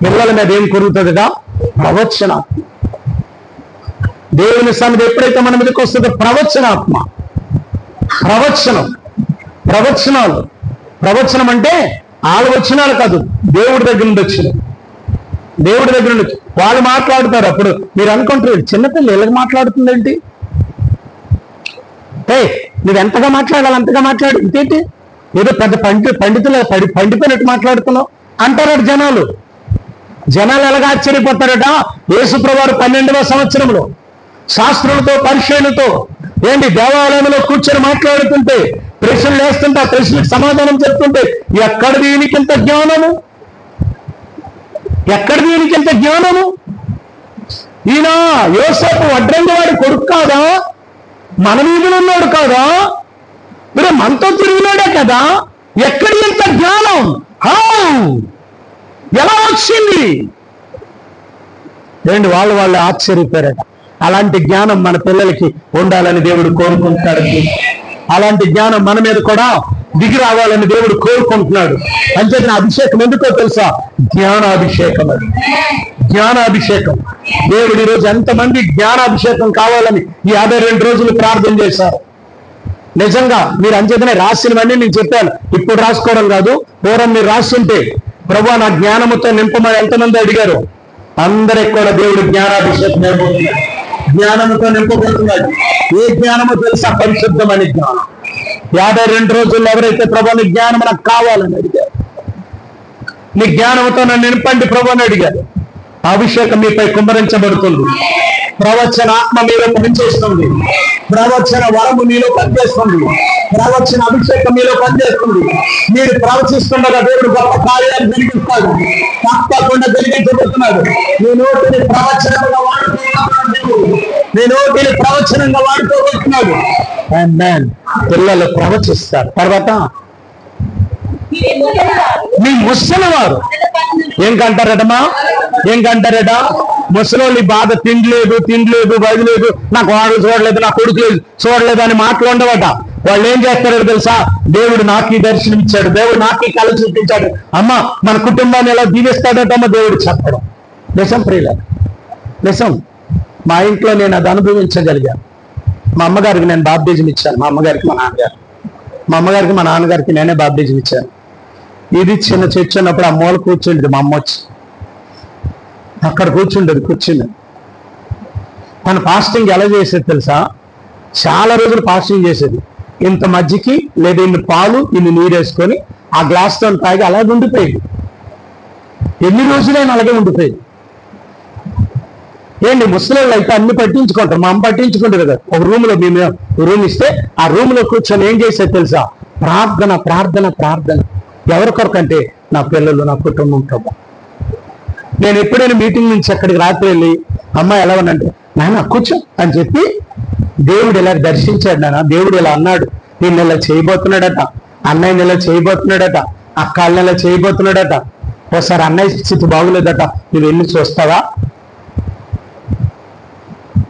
పిల్లల మీద ఏం కొరుగుతుందిగా? ప్రవచనాత్మ. దేవుని సన్నిధి ఎప్పుడైతే మన మీదకి వస్తుందో ప్రవచనాత్మ. ప్రవచనం అంటే ఆలోచనలు కాదు, దేవుడి దగ్గర నుండి వచ్చినాయి. దేవుడి దగ్గర నుండి వాళ్ళు మాట్లాడుతారు. అప్పుడు మీరు అనుకుంటారు చిన్నపిల్లలు ఎలాగ మాట్లాడుతుందేంటి? నువ్వు ఎంతగా మాట్లాడాలి అంతగా మాట్లాడు, ఇంకేంటి ఏదో పెద్ద పండితులు పండిపోయినట్టు మాట్లాడుతున్నావు అంటారట జనాలు. ఎలాగ ఆశ్చర్యపోతారట? యేసుప్రభువారు 12వ సంవత్సరంలో శాస్త్రులతో పరిచయులతో దేవాలయంలో కూర్చొని మాట్లాడుతుంటే ప్రశ్నలు వేస్తుంటే ఆ ప్రశ్నలకు సమాధానం చెప్తుంటే ఎక్కడ దీనికింత జ్ఞానము? ఈయన యోసేపు వడ్రంగి వాడి కొడుకు కాదా? మన వీధిలో ఉన్నాడు కాదా? మీరు మనతో తిరిగినాడే కదా? ఎక్కడ ఇంత జ్ఞానం? ఎలా వచ్చింది? వాళ్ళు ఆశ్చర్యపోయారట. అలాంటి జ్ఞానం మన పిల్లలకి ఉండాలని దేవుడు కోరుకుంటాడు. అలాంటి జ్ఞానం మన మీద కూడా దిగి రావాలని దేవుడు కోరుకుంటున్నాడు. అంచేత అభిషేకం ఎందుకో తెలుసా? జ్ఞానాభిషేకం. అది జ్ఞానాభిషేకం. దేవుడు ఈరోజు ఎంతమంది జ్ఞానాభిషేకం కావాలని ఈ 52 రోజులు ప్రార్థన చేశారు. నిజంగా మీరు అంచేతనే రాసినవన్నీ నేను చెప్పాను, ఇప్పుడు రాసుకోవడం కాదు. పూర్వం మీరు రాస్తుంటే ప్రభువా నా జ్ఞానముతో నింపమని ఎంతమంది అడిగారు? అందరికి కూడా దేవుడు జ్ఞానాభిషేకం అయిపోతున్నాడు, జ్ఞానముతో నింపబోతున్నాడు. ఏ జ్ఞానమో తెలుసా? పరిశుద్ధమైన జ్ఞానం. 52 రోజుల్లో ఎవరైతే ప్రభువుని జ్ఞానం నాకు కావాలని అడిగారు, నీ జ్ఞానంతో నన్ను నింపండి ప్రభు అని అడిగారు. అభిషేకం మీపై కుమ్మరించబడుతుంది. ప్రవచన ఆత్మ మీలో పనిచేస్తుంది. ప్రవచన వరము మీలో పనిచేస్తుంది. ప్రవచన అభిషేకం మీలో పనిచేస్తుంది. మీరు ప్రవచిస్తుండగా దేవుడు గొప్ప కార్యాలు జరిగిస్తాడు. తప్పకుండా జరిగించబోతున్నాడు. నీ నోటిని ప్రవచనంగా వాడుతున్నాడు. నీ నోటిని ప్రవచనంగా వాడుకోబోతున్నాడు. పిల్లలు ప్రవచిస్తారు. తర్వాత మీ ముసలి వారు ఏం కంటారటమా? ముసలి బాధ తిండిలేదు బయలులేదు, నాకు వాళ్ళు చూడలేదు, నా కొడుకు లేదు చూడలేదు అని మాటలు ఉండవట. వాళ్ళు ఏం చేస్తారో తెలుసా? దేవుడు నాకు ఈ దర్శనం ఇచ్చాడు, దేవుడు నాకు ఈ కళ చూపించాడు, అమ్మ మన కుటుంబాన్ని ఎలా దీవిస్తాడటమ్మ దేవుడు చెప్పడం. నిజం ప్రియుల, నిజం. మా ఇంట్లో నేను అది అనుభవించగలిగాను. మా అమ్మగారికి నేను బాప్టిజం ఇచ్చాను. మా అమ్మగారికి మా నాన్నగారికి నేనే బాప్టిజం ఇచ్చాను. ఇది చిన్న చర్చ ఉన్నప్పుడు ఆ మూల కూర్చుండేది. మా అమ్మ వచ్చి అక్కడ కూర్చుంది. తన ఫాస్టింగ్ ఎలా చేసేది తెలుసా? చాలా రోజులు ఫాస్టింగ్ చేసేది. ఇంత మజ్జికి లేదా ఇన్ని పాలు ఇన్ని నీరు వేసుకొని ఆ గ్లాస్తో తాగి అలాగే ఉండిపోయేది. ఎన్ని రోజులైనా అలాగే ఉండిపోయేది. ఏంటి ముసలిళ్ళు అయితే అన్ని పట్టించుకుంటారు. మా అమ్మ పట్టించుకుంటారు కదా. ఒక మేము రూమ్ ఇస్తే ఆ రూమ్ లో కూర్చొని ఏం చేసేది తెలుసా? ప్రార్థన. ఎవరి కొరకంటే నా పిల్లలు, నా కుటుంబం ప్రభు. నేను ఎప్పుడైనా మీటింగ్ నుంచి అక్కడికి రాత్రి వెళ్ళి అమ్మ ఎలా ఉన్నంటే, నాన్న కూర్చో అని చెప్పి దేవుడు ఇలా దర్శించాడు. నాన్న దేవుడు ఇలా అన్నాడు, నేను ఇలా చేయబోతున్నాడట, అన్నయ్యని ఇలా చేయబోతున్నాడట, అక్కల్ని ఇలా చేయబోతున్నాడట, ఒకసారి అన్నయ్య స్థితి బాగులేదట, నువ్వు వెళ్ళి చూస్తావా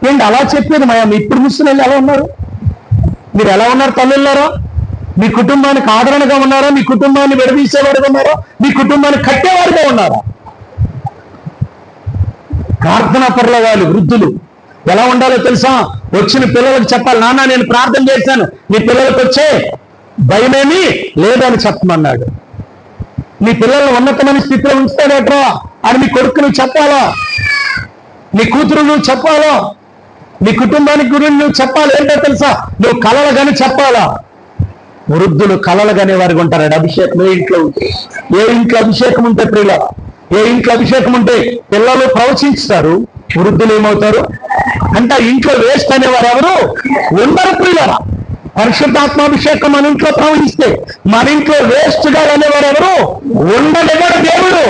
ఏంటి అలా చెప్పేది మా అమ్మ. ఇప్పుడు ముస్లిం ఎలా ఉన్నారు? మీరు ఎలా ఉన్నారు తల్లులారా? మీ కుటుంబానికి ఆదరణగా ఉన్నారా? మీ కుటుంబాన్ని విడదీసేవారుగా ఉన్నారా? మీ కుటుంబాన్ని కట్టేవారుగా ఉన్నారా? ప్రార్థనా పరుల వాళ్ళు వృద్ధులు ఎలా ఉండాలో తెలుసా? వచ్చిన పిల్లలకు చెప్పాలి, నాన్న నేను ప్రార్థన చేశాను, నీ పిల్లలకు వచ్చే భయమేమి లేదని చెప్పమన్నాడు. నీ పిల్లలను ఉన్నతమైన స్థితిలో ఉంచుతాడేట్రా అని మీ కొడుకు నువ్వు చెప్పాలా? నీ కూతురు నువ్వు చెప్పాలా? నీ కుటుంబానికి గురించి నువ్వు చెప్పాలి. ఏంటో తెలుసా? నువ్వు కలలు కానీ చెప్పాలా? వృద్ధులు కలలు కానీ వారికి ఉంటారు. అభిషేకం ఏ ఇంట్లో ఉంటే, ఏ ఇంట్లో అభిషేకం ఉంటే ప్రియుల, ఏ ఇంట్లో అభిషేకం ఉంటే పిల్లలు ప్రవచించుతారు, వృద్ధులు ఏమవుతారు అంటే ఇంట్లో వేస్ట్ అనేవారు ఎవరు ఉండరు ప్రియుల. పరిశుద్ధాత్మాభిషేకం మన ఇంట్లో ప్రవహిస్తే మన ఇంట్లో వేస్ట్ గా అనేవారు ఎవరు ఉండనివ్వడు దేవుడు.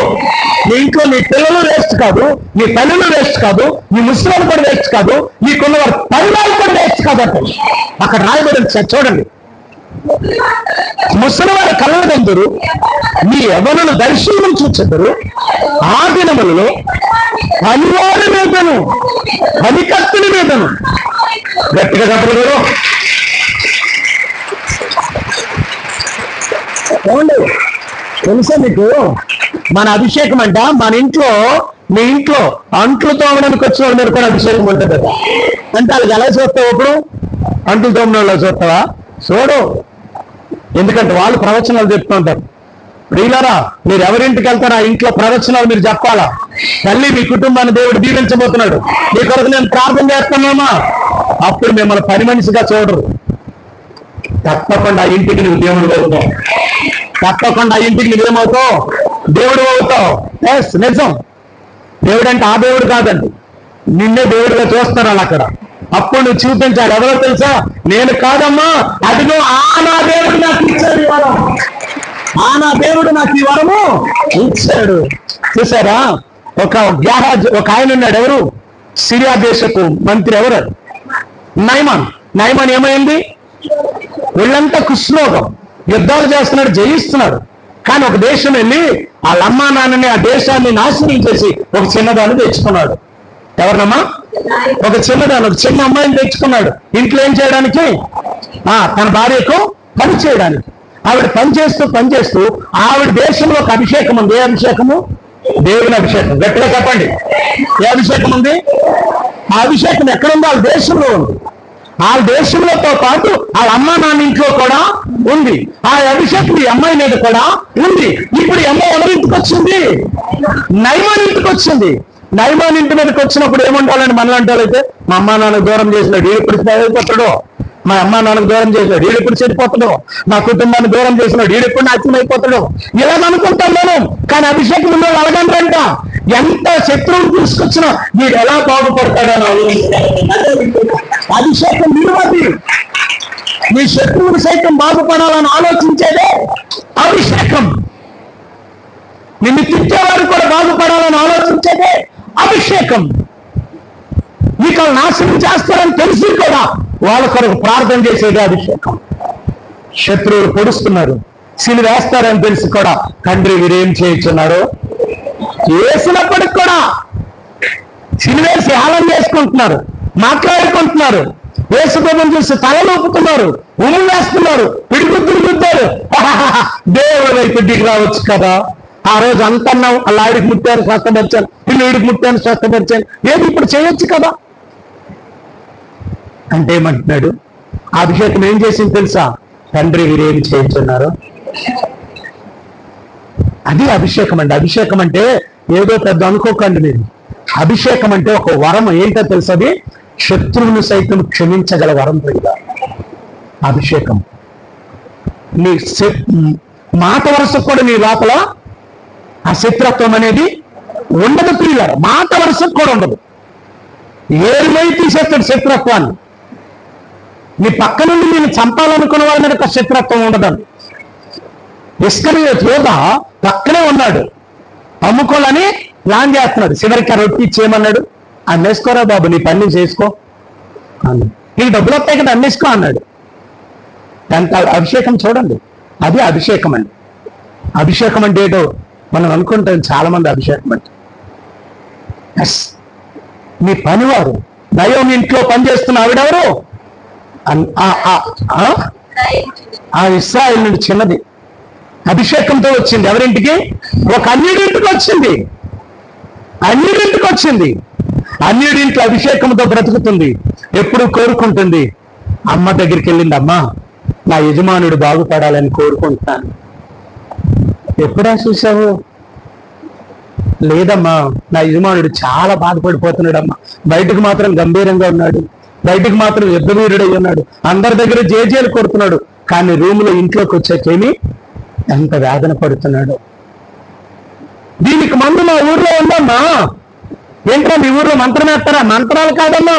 నీ ఇంట్లో నీ పిల్లలు వేస్ట్ కాదు, నీ తల్లులు వేస్ట్ కాదు, నీ ముస్లింలు కూడా వేస్ట్ కాదు, నీకున్నవారు పరివారు కూడా వేస్ట్ కాదంటే అక్కడ రాయబడి చూడండి. ముసలి వారి కళ్ళదందరూ మీ యవ్వనులు దర్శనం చూచెదరు, ఆ దినములలో పనివారి మీదను పనికత్తుల మీదను. గట్టిగా చెప్పలేదు. తెలుసా మీకు మన అభిషేకం అంట? మన ఇంట్లో మీ ఇంట్లో అంట్లు తోమడానికి వచ్చిన వాళ్ళ మీద కూడా అభిషేకం ఉంటుంది కదా. అంటే వాళ్ళకి ఎలా చూస్తావు? ఇప్పుడు అంట్లు తోమిన వాళ్ళు చూస్తావా? చూడు. ఎందుకంటే వాళ్ళు ప్రవచనాలు చెప్తూ ఉంటారు. ప్రియులారా, మీరు ఎవరింటికి వెళ్తారా ఆ ఇంట్లో ప్రవచనాలు మీరు చెప్పాలా? తల్లి మీ కుటుంబాన్ని దేవుడు దీవించబోతున్నాడు, మీ కొరకు నేను ప్రార్థన చేస్తున్నామా, అప్పుడు మిమ్మల్ని పని మనిషిగా చూడరు. తప్పకుండా ఆ ఇంటికి నువ్వు దేవుడు అవుతావు. తప్పకుండా ఆ ఇంటికి నువ్వేమవుతావు? దేవుడు అవుతావు. ఎస్, నిజం. దేవుడు అంటే ఆ దేవుడు కాదండి, నిన్నే దేవుడిగా చూస్తారు వాళ్ళు అక్కడ. అప్పుడు నువ్వు చూపించాలి. ఎవరో తెలుసా? నేను కాదమ్మా, అదిగో నా దేవుడు నాకు ఇచ్చాడు ఈ వరం, నా దేవుడు నాకు ఈ వరము ఇచ్చాడు. చూసారా? ఒక ఆయన ఉన్నాడు. ఎవరు? సిరియా దేశపు మంత్రి. ఎవరు? నయమాన్ ఏమైంది? ఒళ్ళంతా కుష్ఠరోగం, యుద్ధాలు చేస్తున్నాడు, జయిస్తున్నాడు. కానీ ఒక దేశం వెళ్ళి వాళ్ళ అమ్మా నాన్నని ఆ దేశాన్ని నాశనం చేసి ఒక చిన్నదాన్ని తెచ్చుకున్నాడు. ఎవరినమ్మా? ఒక చిన్నదాన్ని, ఒక చిన్న అమ్మాయిని తెచ్చుకున్నాడు. ఇంట్లో ఏం చేయడానికి? తన భార్యకు పని చేయడానికి. ఆవిడ పనిచేస్తూ ఆవిడ దేశంలో ఒక అభిషేకం ఉంది. ఏ అభిషేకము? దేవుని అభిషేకం. గట్టిగా చెప్పండి. ఏ అభిషేకం ఉంది? ఆ అభిషేకం ఎక్కడుందో వాళ్ళ దేశంలో ఉంది. ఆ దేశంలోతో పాటు వాళ్ళ అమ్మ నాన్న ఇంట్లో కూడా ఉంది. ఆ అభిషేకం ఈ అమ్మాయి మీద కూడా ఉంది. ఇప్పుడు ఈ అమ్మాయి ఎవరి ఇంటికి వచ్చింది? నయమాన్ ఇంటికి వచ్చింది. నయమాన్ ఇంటి మీదకి వచ్చినప్పుడు ఏముండాలని మనలాంటి వాళ్ళైతే, మా అమ్మ నాన్న దూరం చేసినాడు, ఎప్పుడు అయిపోతాడో, మా అమ్మ నాన్నకు దూరం చేసినాడు, వీడెప్పుడు చెడిపోతాడు, నా కుటుంబాన్ని దూరం చేసినాడు, వీడెప్పుడు నాశనం అయిపోతాడు, ఇలా అనుకుంటాం మనం. కానీ అభిషేకం ఉన్న అడగంటారంట, ఎంత శత్రువులు తీసుకొచ్చినా వీడు ఎలా బాగుపడతాడని అభిషేకం విలువది. మీ శత్రువులు సైతం బాగుపడాలని ఆలోచించేదే అభిషేకం. నిన్ను తిట్టేవారు కూడా బాగుపడాలని ఆలోచించేదే అభిషేకం. మీకు నాశనం చేస్తారని తెలిసి కూడా వాళ్ళ కొరకు ప్రార్థన చేసేదే అభిషేకం. శత్రువులు పొడుస్తున్నారు, సిలువేస్తారని తెలిసి కూడా తండ్రి వీరేం చేయించున్నారో వేసినప్పటికి కూడా సిలువేసి హేళన చేసుకుంటున్నారు, మాట్లాడుకుంటున్నారు, యేసుప్రభువుని చూసి తలలోపుతున్నారు, ఉమ్ము వేస్తున్నారు, పిడిగుద్దులు గుద్దారు. దేవుడు వైపు దిగి రావచ్చు కదా. ఆ రోజు అంతన్నాం, అలా ఆడికి ముట్టాను స్వస్థపరిచాను, వీడికి ముట్టాను స్వస్థపరిచాను, ఏది ఇప్పుడు చేయొచ్చు కదా అంటే ఏమంటున్నాడు? అభిషేకం ఏం చేసింది తెలుసా? తండ్రి వీరేమి చేయించున్నారు. అది అభిషేకం అండి. అభిషేకం అంటే ఏదో పెద్ద అనుకోకండి మీరు. అభిషేకం అంటే ఒక వరం. ఏంటో తెలుసు? అది శత్రువును సైతం క్షమించగల వరం పెడతా అభిషేకం. నీ మాట వరుసకు కూడా నీ లోపల ఆ శత్రుత్వం అనేది ఉండదు ప్రియులారా. మాట వరుసకు కూడా ఉండదు. ఏరుమై తీసేస్తాడు శత్రుత్వాన్ని. నీ పక్క నుండి నేను చంపాలనుకున్న వాళ్ళ మీద ఒక శత్రుత్వం ఉండదండి. ఇస్కరియోతు యోధ పక్కనే ఉన్నాడు, అమ్ముకోవాలని ప్లాన్ చేస్తున్నాడు. చివరికి ఆ రొట్టి ఇచ్చేయమన్నాడు. అన్నేసుకోరా బాబు, నీ పని చేసుకో అన్నాడు. నీకు డబ్బులు వస్తాయి కదా, అన్నేసుకో అన్నాడు. దాంతో అభిషేకం చూడండి, అది అభిషేకం అండి. అభిషేకం అంటే ఏటో మనం అనుకుంటాం చాలా మంది. అభిషేకం అంటే మీ పనివారు, దైవం ఇంట్లో పనిచేస్తున్న ఆవిడెవరు? ఆ ఇశ్రాయేలు నుండి చిన్నది అభిషేకంతో వచ్చింది. ఎవరింటికి? ఒక అన్యుడింటికి వచ్చింది. అన్యుడింటికి వచ్చింది. అన్యుడింట్లో అభిషేకంతో బ్రతుకుతుంది. ఎప్పుడు కోరుకుంటుంది. అమ్మ దగ్గరికి వెళ్ళింది, అమ్మ నా యజమానుడు బాగుపడాలని కోరుకుంటున్నాను. ఎప్పుడా చూసావు? లేదమ్మా, నా యజమానుడు చాలా బాధపడిపోతున్నాడమ్మా. బయటకు మాత్రం గంభీరంగా ఉన్నాడు, బయటకు మాత్రం యుద్ధవీరుడై ఉన్నాడు, అందరి దగ్గర జేజేలు కొడుతున్నాడు. కానీ రూములో ఇంట్లోకి వచ్చాకేమి ఎంత వేదన పడుతున్నాడు. దీనికి మందు మా ఊర్లో ఉందమ్మా. ఏంట్రా మీ ఊర్లో మంత్రం వేస్తారా? మంత్రాలు కాదమ్మా,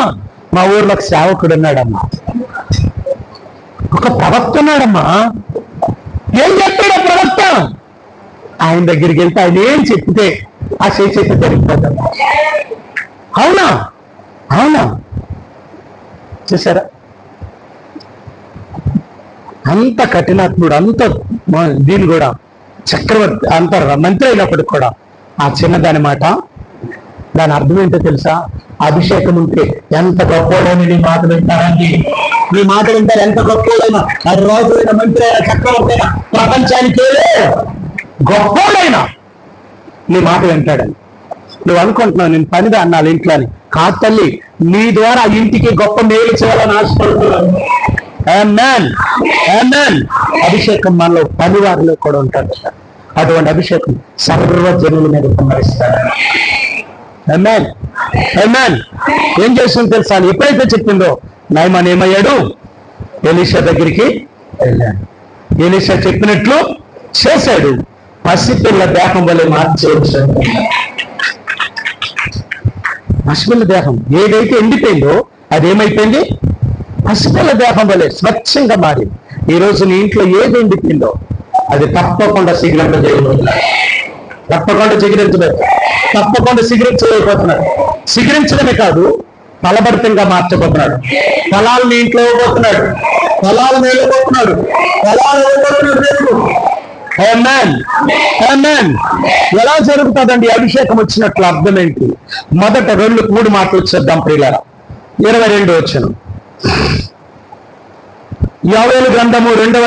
మా ఊర్లో ఒక సేవకుడు ఉన్నాడమ్మా, ఒక ప్రవక్త ఉన్నాడమ్మా. ఏం చెప్పాడు ఆ ప్రవక్త? ఆయన దగ్గరికి వెళ్తే ఆయన ఏం చెప్పితే ఆ చేసే జరిగిపోతాడు. అవునా? అవునా? చూసారా? అంత కఠినాత్ముడు, అంత దీని కూడా చక్రవర్తి, అంత మంత్రి అయినప్పటికి కూడా ఆ చిన్నదాని మాట, దాని అర్థం ఏంటో తెలుసా? అభిషేకం ఉంటే ఎంత గొప్పోడైనా నీ మాట వింటారండి. నీ మాట వింటారు. ఎంత గొప్పోడైనా, అది రాజులైన, మంత్రి అయినా, చక్రవర్తి అయినా, ప్రపంచానికి గొప్పోడైనా నీ మాట వింటాడని నువ్వు అనుకుంటున్నావు. నేను పనిదా అన్నాను ఇంట్లో అని. కాదు తల్లి, నీ ద్వారా ఇంటికి గొప్ప మేలు చేయాలని ఆశపడుతున్నాను. ఆమేన్, ఆమేన్. అభిషేకం మనలో పనివారిలో కూడా ఉంటాడు. అటువంటి అభిషేకం సర్వజనుల మీద కుమ్మరిస్తాడు. ఆమేన్, ఆమేన్. ఏం చేస్తుందో తెలుసా? ఎప్పుడైతే చెప్పిందో నయమాన్ ఏమయ్యాడు? ఎలీషా దగ్గరికి వెళ్ళాడు. ఎలీషా చెప్పినట్లు చేశాడు. పసిపిల్ల దేహం వల్ల మార్చేసాడు. పసిపిల్ల దేహం ఏదైతే ఎండిపోయిందో అదేమైపోయింది? పసిపిల్ల దేహం వల్లే స్వచ్ఛంగా మారింది. ఈ రోజు నీ ఇంట్లో ఏది ఎండిపోయిందో అది తప్పకుండా సిగరెట్ చేయబోతున్నాడు. తప్పకుండా సిగరెట్ సిగరించడమే కాదు, ఫలభరితంగా మార్చబోతున్నాడు. ఫలాలను ఇంట్లో ఇవ్వబోతున్నాడు, ఫలాలను వెళ్ళబోతున్నాడు, ఫలాలు ఇవ్వబోతున్నాడు. ఆమేన్, ఆమేన్. ఎలా జరుగుతుందండి అభిషేకం వచ్చినట్లు? అర్థం ఏంటి? మొదట 2-3 మాటలు చూద్దాం ప్రియులారా. 22వ వచనం, యోవేలు గ్రంథము 2వ